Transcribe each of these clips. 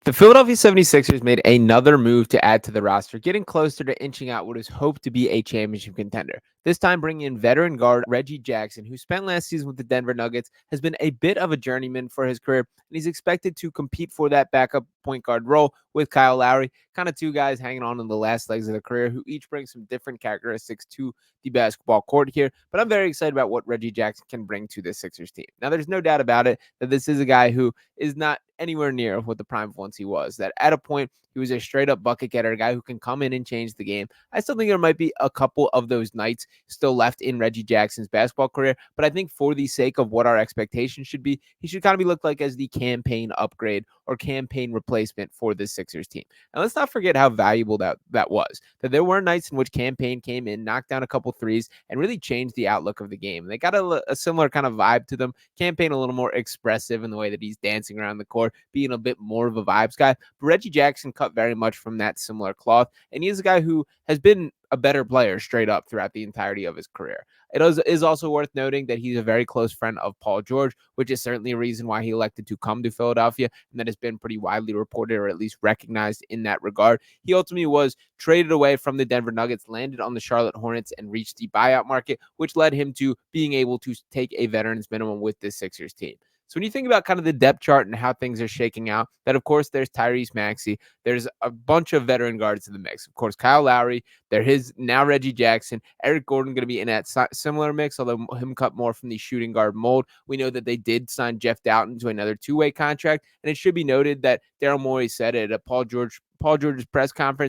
The Philadelphia 76ers made another move to add to the roster, getting closer to inching out what is hoped to be a championship contender. This time bringing in veteran guard Reggie Jackson, who spent last season with the Denver Nuggets, has been a bit of a journeyman for his career, and he's expected to compete for that backup point guard role with Kyle Lowry, kind of two guys hanging on in the last legs of their career who each bring some different characteristics to the basketball court here. But I'm very excited about what Reggie Jackson can bring to this Sixers team. Now, there's no doubt about it that this is a guy who is not anywhere near what the prime once he was. That at a point, he was a straight up bucket getter, a guy who can come in and change the game. I still think there might be a couple of those nights still left in Reggie Jackson's basketball career, but I think for the sake of what our expectations should be, he should kind of be looked like as the campaign upgrade or campaign replacement for the Sixers team. And let's not forget how valuable that was. That there were nights in which campaign came in, knocked down a couple threes, and really changed the outlook of the game. They got a similar kind of vibe to them. Campaign a little more expressive in the way that he's dancing around the court, being a bit more of a vibes guy. But Reggie Jackson cut very much from that similar cloth, and he is a guy who has been a better player straight up throughout the entirety of his career. It is also worth noting that he's a very close friend of Paul George, which is certainly a reason why he elected to come to Philadelphia, and that has been pretty widely reported or at least recognized in that regard. He ultimately was traded away from the Denver Nuggets, landed on the Charlotte Hornets, and reached the buyout market, which led him to being able to take a veteran's minimum with this Sixers team. So when you think about kind of the depth chart and how things are shaking out, that of course there's Tyrese Maxey, there's a bunch of veteran guards in the mix. Of course, Kyle Lowry, there is now Reggie Jackson, Eric Gordon going to be in that similar mix, although him cut more from the shooting guard mold. We know that they did sign Jeff Doughton to another two-way contract, and it should be noted that Daryl Morey said it at Paul George's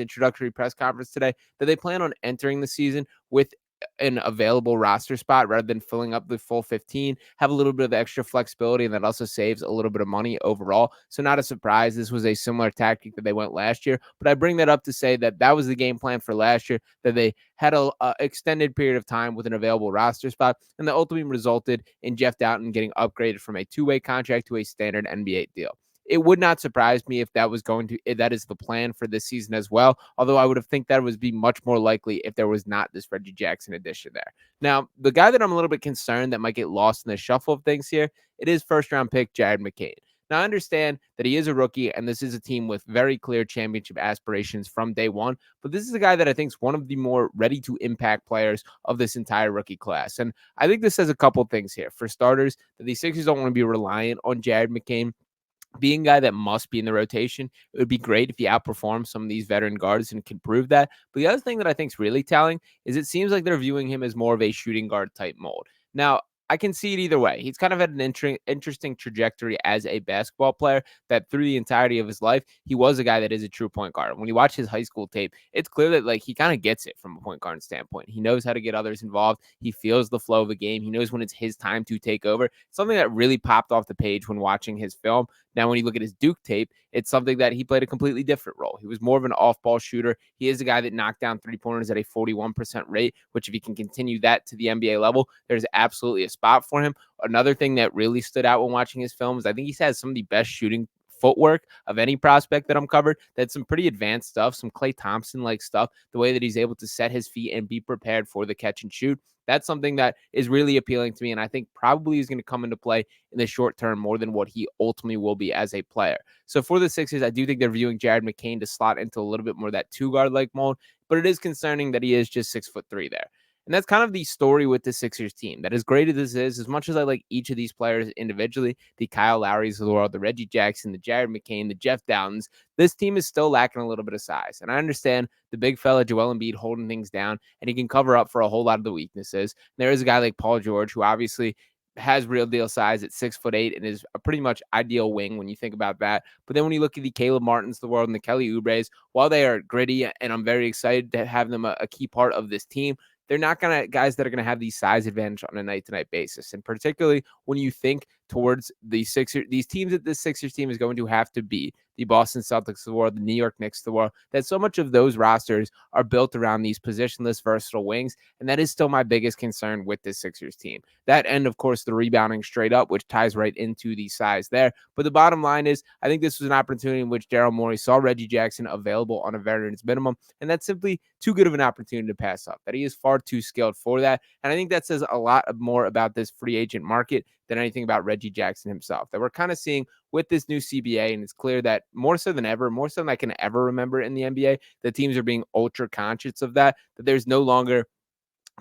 introductory press conference today, that they plan on entering the season with an available roster spot rather than filling up the full 15, have a little bit of extra flexibility, and that also saves a little bit of money overall. So not a surprise. This was a similar tactic that they went last year, but I bring that up to say that that was the game plan for last year, that they had a extended period of time with an available roster spot, and that ultimately resulted in Jeff Doughton getting upgraded from a two-way contract to a standard NBA deal. It would not surprise me if that is the plan for this season as well. Although I would have think that would be much more likely if there was not this Reggie Jackson addition there. Now, the guy that I'm a little bit concerned that might get lost in the shuffle of things here, it is first round pick Jared McCain. Now, I understand that he is a rookie and this is a team with very clear championship aspirations from day one, but this is a guy that I think is one of the more ready to impact players of this entire rookie class. And I think this says a couple things here. For starters, that the Sixers don't want to be reliant on Jared McCain being a guy that must be in the rotation. It would be great if he outperforms some of these veteran guards and can prove that. But the other thing that I think is really telling is it seems like they're viewing him as more of a shooting guard type mold. Now, I can see it either way. He's kind of had an interesting trajectory as a basketball player that through the entirety of his life, he was a guy that is a true point guard. When you watch his high school tape, it's clear that like he kind of gets it from a point guard standpoint. He knows how to get others involved. He feels the flow of the game. He knows when it's his time to take over. Something that really popped off the page when watching his film. Now, when you look at his Duke tape, it's something that he played a completely different role. He was more of an off-ball shooter. He is a guy that knocked down three-pointers at a 41% rate, which if he can continue that to the NBA level, there's absolutely a spot for him. Another thing that really stood out when watching his films, I think he has some of the best shooting footwork of any prospect that I'm covered. That's some pretty advanced stuff, some Klay Thompson-like stuff, the way that he's able to set his feet and be prepared for the catch and shoot. That's something that is really appealing to me, and I think probably is going to come into play in the short term more than what he ultimately will be as a player. So for the Sixers, I do think they're viewing Jared McCain to slot into a little bit more of that two-guard-like mold, but it is concerning that he is just 6'3" there. And that's kind of the story with the Sixers team. That as great as this is, as much as I like each of these players individually, the Kyle Lowrys of the world, the Reggie Jackson, the Jared McCain, the Jeff Downs, this team is still lacking a little bit of size. And I understand the big fella Joel Embiid holding things down, and he can cover up for a whole lot of the weaknesses. And there is a guy like Paul George, who obviously has real deal size at 6'8" and is a pretty much ideal wing when you think about that. But then when you look at the Caleb Martins of the world and the Kelly Oubres, while they are gritty and I'm very excited to have them a key part of this team, they're not guys that are gonna have the size advantage on a night-to-night basis. And particularly when you think towards these teams that this Sixers team is going to have to beat, the Boston Celtics of the world, the New York Knicks of the world, that so much of those rosters are built around these positionless, versatile wings. And that is still my biggest concern with this Sixers team. That and, of course, the rebounding straight up, which ties right into the size there. But the bottom line is, I think this was an opportunity in which Daryl Morey saw Reggie Jackson available on a veteran's minimum. And that's simply too good of an opportunity to pass up, that he is far too skilled for that. And I think that says a lot more about this free agent market than anything about Reggie Jackson himself. That we're kind of seeing with this new CBA, and it's clear that more so than ever, more so than I can ever remember in the NBA, the teams are being ultra conscious of that there's no longer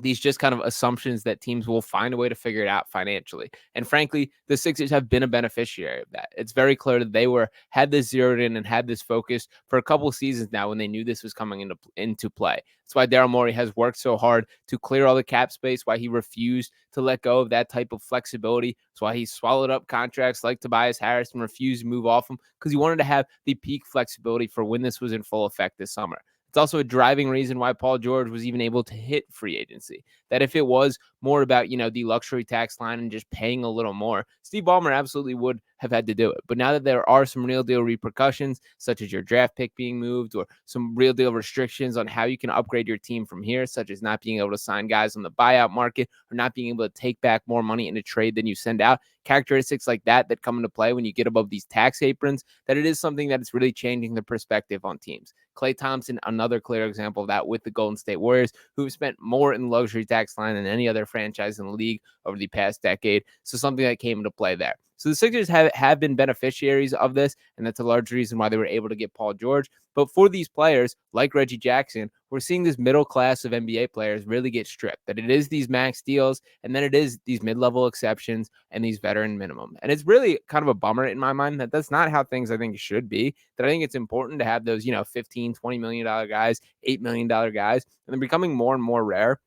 these just kind of assumptions that teams will find a way to figure it out financially. And frankly, the Sixers have been a beneficiary of that. It's very clear that they had this zeroed in and had this focus for a couple of seasons now when they knew this was coming into play. That's why Daryl Morey has worked so hard to clear all the cap space, why he refused to let go of that type of flexibility. That's why he swallowed up contracts like Tobias Harris and refused to move off him, because he wanted to have the peak flexibility for when this was in full effect this summer. It's also a driving reason why Paul George was even able to hit free agency. That if it was more about, the luxury tax line and just paying a little more, Steve Ballmer absolutely would have had to do it. But now that there are some real deal repercussions, such as your draft pick being moved or some real deal restrictions on how you can upgrade your team from here, such as not being able to sign guys on the buyout market or not being able to take back more money in a trade than you send out, characteristics like that come into play when you get above these tax aprons, that it is something that is really changing the perspective on teams. Klay Thompson, another clear example of that with the Golden State Warriors, who've spent more in the luxury tax line than any other franchise in the league over the past decade. So something that came into play there. So the Sixers have been beneficiaries of this, and that's a large reason why they were able to get Paul George. But for these players, like Reggie Jackson, we're seeing this middle class of NBA players really get stripped, that it is these max deals, and then it is these mid-level exceptions and these veteran minimum. And it's really kind of a bummer in my mind that that's not how things I think should be, that I think it's important to have those, $15, $20 million guys, $8 million guys, and they're becoming more and more rare.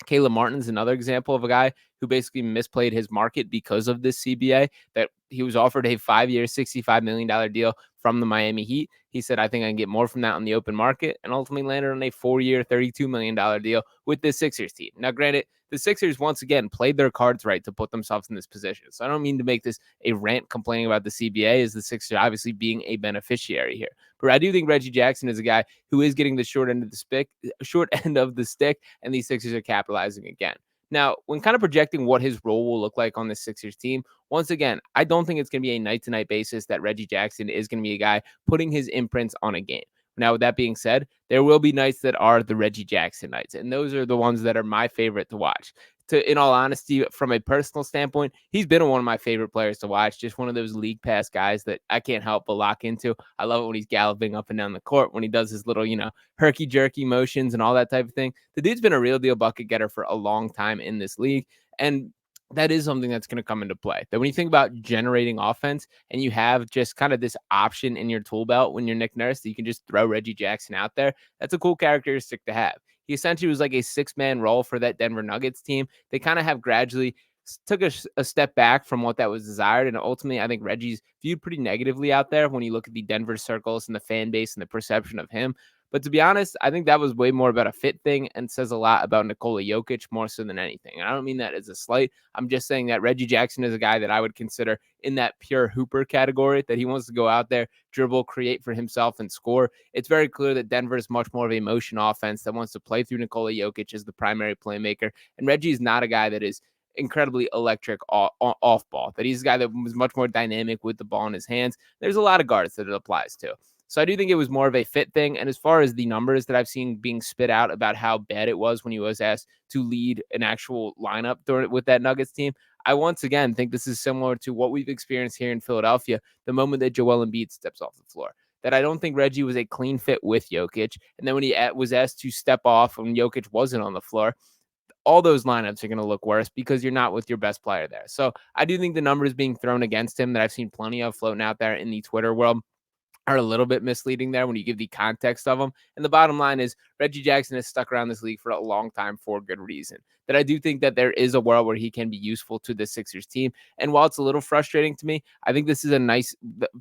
Caleb Martin's another example of a guy who basically misplayed his market because of this CBA, that he was offered a 5-year, $65 million deal from the Miami Heat. He said, I think I can get more from that on the open market, and ultimately landed on a 4-year, $32 million deal with the Sixers team. Now, granted, the Sixers, once again, played their cards right to put themselves in this position. So I don't mean to make this a rant complaining about the CBA, as the Sixers obviously being a beneficiary here. But I do think Reggie Jackson is a guy who is getting the short end of the stick, and these Sixers are capitalizing again. Now, when kind of projecting what his role will look like on the Sixers team, once again, I don't think it's going to be a night-to-night basis that Reggie Jackson is going to be a guy putting his imprints on a game. Now, with that being said, there will be nights that are the Reggie Jackson nights, and those are the ones that are my favorite to watch. In all honesty, from a personal standpoint, he's been one of my favorite players to watch. Just one of those league pass guys that I can't help but lock into. I love it when he's galloping up and down the court, when he does his little, herky jerky motions and all that type of thing. The dude's been a real deal bucket getter for a long time in this league, and that is something that's going to come into play. That when you think about generating offense and you have just kind of this option in your tool belt when you're Nick Nurse, that you can just throw Reggie Jackson out there, that's a cool characteristic to have. He essentially was like a 6-man role for that Denver Nuggets team. They kind of have gradually took a step back from what that was desired. And ultimately, I think Reggie's viewed pretty negatively out there when you look at the Denver circles and the fan base and the perception of him. But to be honest, I think that was way more about a fit thing and says a lot about Nikola Jokic more so than anything. And I don't mean that as a slight. I'm just saying that Reggie Jackson is a guy that I would consider in that pure hooper category, that he wants to go out there, dribble, create for himself, and score. It's very clear that Denver is much more of a motion offense that wants to play through Nikola Jokic as the primary playmaker. And Reggie is not a guy that is incredibly electric off ball, that he's a guy that was much more dynamic with the ball in his hands. There's a lot of guards that it applies to. So I do think it was more of a fit thing. And as far as the numbers that I've seen being spit out about how bad it was when he was asked to lead an actual lineup with that Nuggets team, I once again think this is similar to what we've experienced here in Philadelphia the moment that Joel Embiid steps off the floor. That I don't think Reggie was a clean fit with Jokic. And then when he was asked to step off when Jokic wasn't on the floor, all those lineups are going to look worse because you're not with your best player there. So I do think the numbers being thrown against him that I've seen plenty of floating out there in the Twitter world are a little bit misleading there when you give the context of them. And the bottom line is Reggie Jackson has stuck around this league for a long time for good reason. That I do think that there is a world where he can be useful to the Sixers team. And while it's a little frustrating to me, I think this is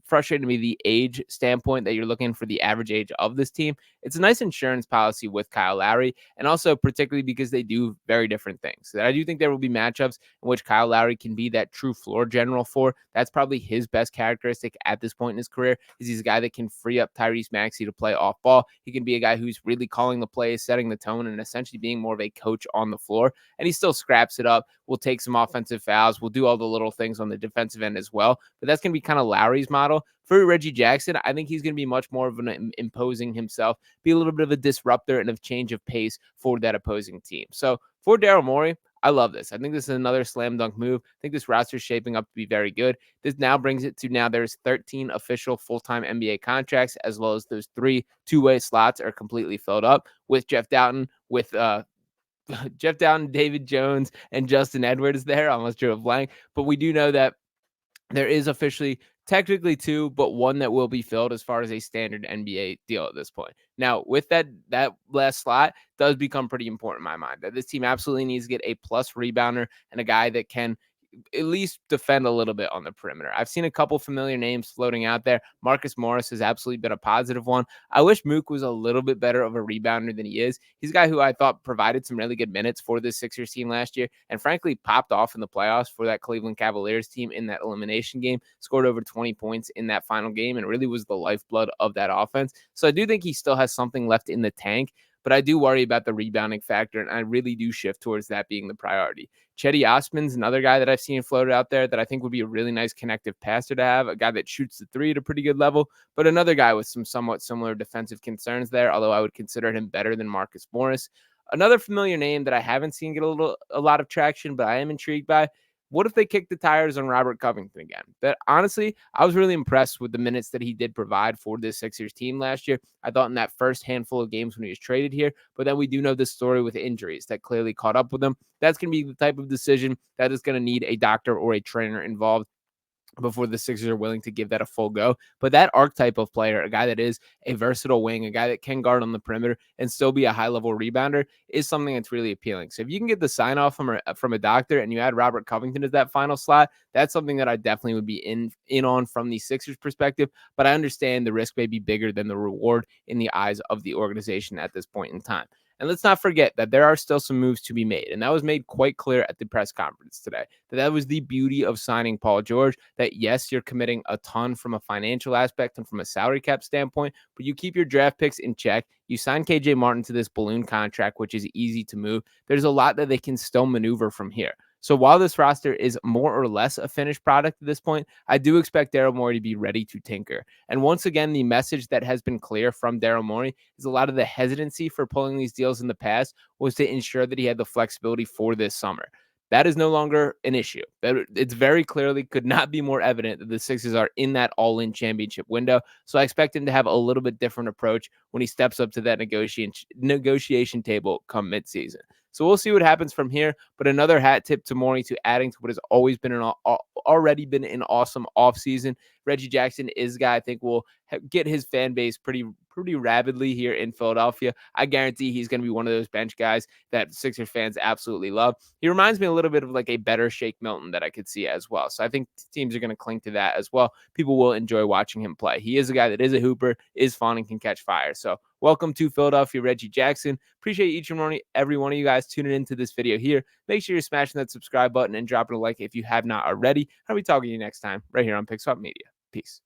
frustrating to me, the age standpoint that you're looking for the average age of this team. It's a nice insurance policy with Kyle Lowry, and also particularly because they do very different things. That I do think there will be matchups in which Kyle Lowry can be that true floor general for. That's probably his best characteristic at this point in his career, is he's a guy that can free up Tyrese Maxey to play off ball. He can be a guy who's really calling the plays, setting the tone, and essentially being more of a coach on the floor. And he still scraps it up. We'll take some offensive fouls. We'll do all the little things on the defensive end as well. But that's going to be kind of Lowry's model. For Reggie Jackson, I think he's going to be much more of an imposing himself, be a little bit of a disruptor and a change of pace for that opposing team. So for Daryl Morey, I love this. I think this is another slam dunk move. I think this roster is shaping up to be very good. This now brings it to now there's 13 official full-time NBA contracts, as well as those 3 two-way slots are completely filled up with Jeff Doughton, with Jeff Dowden, David Jones, and Justin Edwards there. I almost drew a blank. But we do know that there is officially technically 2, but 1 that will be filled as far as a standard NBA deal at this point. Now, with that last slot does become pretty important in my mind. That this team absolutely needs to get a plus rebounder and a guy that can at least defend a little bit on the perimeter. I've seen a couple familiar names floating out there. Marcus Morris has absolutely been a positive one. I wish Mook was a little bit better of a rebounder than he is. He's a guy who I thought provided some really good minutes for this Sixers team last year and frankly popped off in the playoffs for that Cleveland Cavaliers team in that elimination game, scored over 20 points in that final game and really was the lifeblood of that offense. So I do think he still has something left in the tank, but I do worry about the rebounding factor, and I really do shift towards that being the priority. Chetty Osman's another guy that I've seen floated out there that I think would be a really nice connective passer to have, a guy that shoots the 3 at a pretty good level, but another guy with some somewhat similar defensive concerns there, although I would consider him better than Marcus Morris. Another familiar name that I haven't seen get a lot of traction, but I am intrigued by. What if they kick the tires on Robert Covington again? That honestly, I was really impressed with the minutes that he did provide for this Sixers team last year. I thought in that first handful of games when he was traded here, but then we do know this story with injuries that clearly caught up with him. That's going to be the type of decision that is going to need a doctor or a trainer involved before the Sixers are willing to give that a full go. But that archetype of player, a guy that is a versatile wing, a guy that can guard on the perimeter and still be a high-level rebounder is something that's really appealing. So if you can get the sign-off from a doctor and you add Robert Covington as that final slot, that's something that I definitely would be in on from the Sixers perspective. But I understand the risk may be bigger than the reward in the eyes of the organization at this point in time. And let's not forget that there are still some moves to be made. And that was made quite clear at the press conference today. That was the beauty of signing Paul George, that yes, you're committing a ton from a financial aspect and from a salary cap standpoint, but you keep your draft picks in check. You sign KJ Martin to this balloon contract, which is easy to move. There's a lot that they can still maneuver from here. So while this roster is more or less a finished product at this point, I do expect Daryl Morey to be ready to tinker. And once again, the message that has been clear from Daryl Morey is a lot of the hesitancy for pulling these deals in the past was to ensure that he had the flexibility for this summer. That is no longer an issue. It's very clearly could not be more evident that the Sixers are in that all-in championship window. So I expect him to have a little bit different approach when he steps up to that negotiation table come midseason. So we'll see what happens from here. But another hat tip to Morey to adding to what has always been already been an awesome offseason. Reggie Jackson is a guy I think will get his fan base pretty rapidly here in Philadelphia. I guarantee he's going to be one of those bench guys that Sixers fans absolutely love. He reminds me a little bit of like a better Shake Milton that I could see as well. So I think teams are going to cling to that as well. People will enjoy watching him play. He is a guy that is a hooper, is fun, and can catch fire. So welcome to Philadelphia, Reggie Jackson. Appreciate each and every one of you guys tuning into this video here. Make sure you're smashing that subscribe button and dropping a like if you have not already. I'll be talking to you next time right here on Pixel Media. Peace.